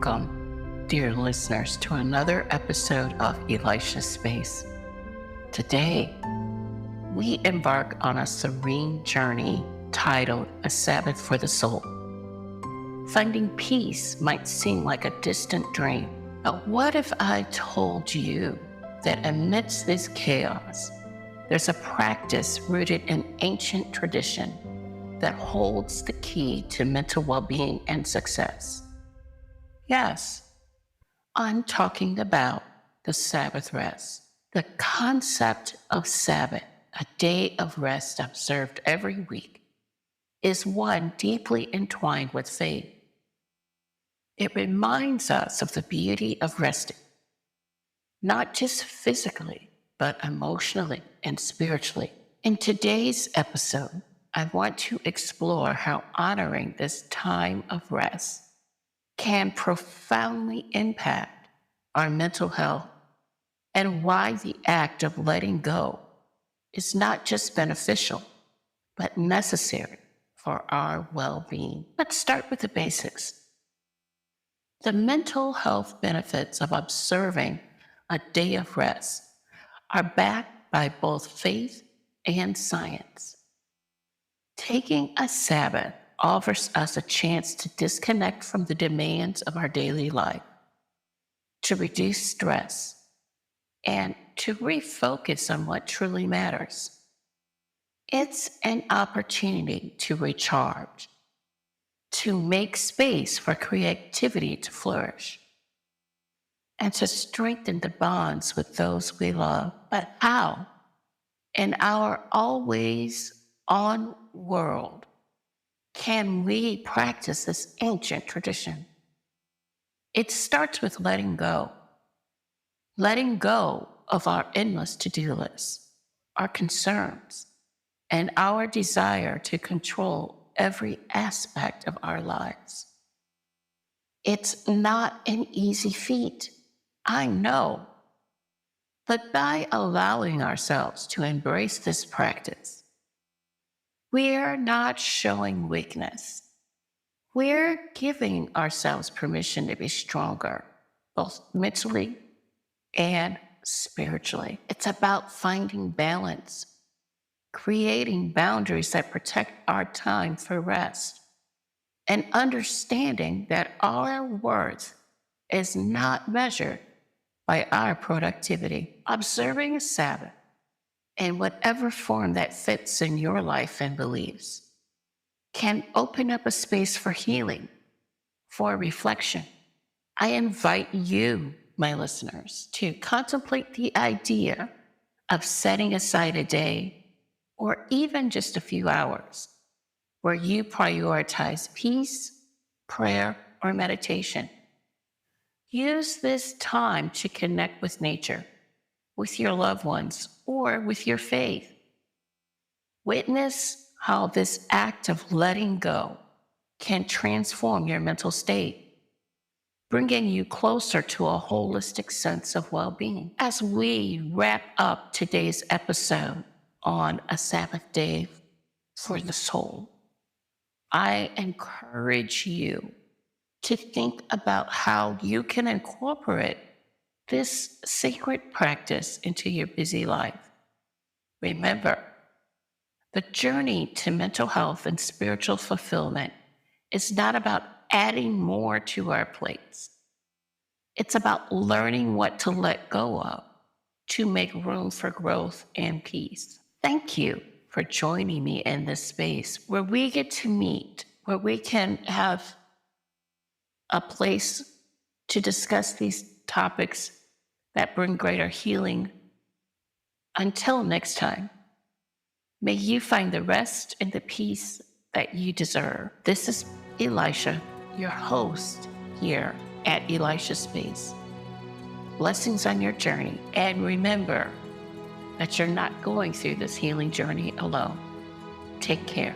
Welcome, dear listeners, to another episode of Elisha Space. Today, we embark on a serene journey titled A Sabbath for the Soul. Finding peace might seem like a distant dream, but what if I told you that amidst this chaos, there's a practice rooted in ancient tradition that holds the key to mental well-being and success? Yes, I'm talking about the Sabbath rest. The concept of Sabbath, a day of rest observed every week, is one deeply entwined with faith. It reminds us of the beauty of resting, not just physically, but emotionally and spiritually. In today's episode, I want to explore how honoring this time of rest can profoundly impact our mental health and why the act of letting go is not just beneficial, but necessary for our well-being. Let's start with the basics. The mental health benefits of observing a day of rest are backed by both faith and science. Taking a Sabbath offers us a chance to disconnect from the demands of our daily life, to reduce stress, and to refocus on what truly matters. It's an opportunity to recharge, to make space for creativity to flourish, and to strengthen the bonds with those we love. But how? In our always on world, can we practice this ancient tradition? It starts with letting go of our endless to-do lists, our concerns, and our desire to control every aspect of our lives. It's not an easy feat, I know, but by allowing ourselves to embrace this practice, we're not showing weakness. We're giving ourselves permission to be stronger, both mentally and spiritually. It's about finding balance, creating boundaries that protect our time for rest, and understanding that our worth is not measured by our productivity. Observing a Sabbath in whatever form that fits in your life and beliefs can open up a space for healing, for reflection. I invite you, my listeners, to contemplate the idea of setting aside a day or even just a few hours where you prioritize peace, prayer, or meditation. Use this time to connect with nature, with your loved ones, or with your faith. Witness how this act of letting go can transform your mental state, bringing you closer to a holistic sense of well-being. As we wrap up today's episode on a Sabbath day for the soul, I encourage you to think about how you can incorporate this sacred practice into your busy life. Remember, the journey to mental health and spiritual fulfillment is not about adding more to our plates. It's about learning what to let go of to make room for growth and peace. Thank you for joining me in this space where we get to meet, where we can have a place to discuss these topics that bring greater healing. Until next time, may you find the rest and the peace that you deserve. This is Elisha, your host here at Elisha Space. Blessings on your journey, and remember that you're not going through this healing journey alone. Take care.